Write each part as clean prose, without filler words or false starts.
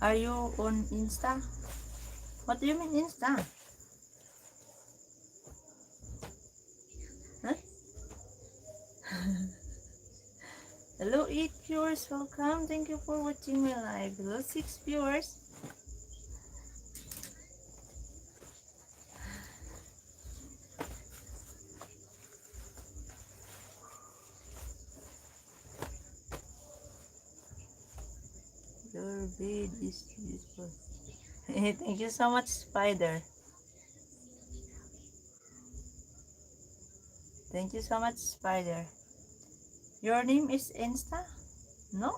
Are you on Insta? What do you mean Insta? Huh? Hello 8 viewers, welcome. Thank you for watching my live. Hello 6 viewers. Your bed is beautiful. Thank you so much, Spider. Thank you so much, Spider. Your name is Insta? No?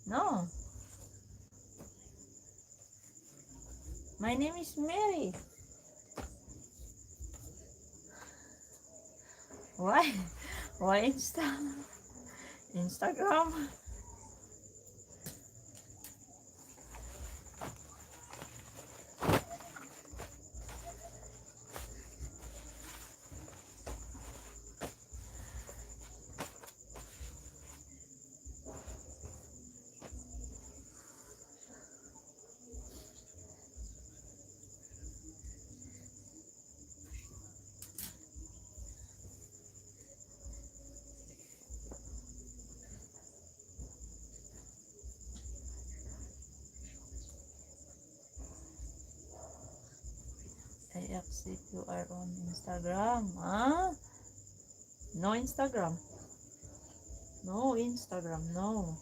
No. My name is Mary. Why? Why Insta? Instagram? I accept you are on Instagram. Ah? No Instagram. No Instagram, no.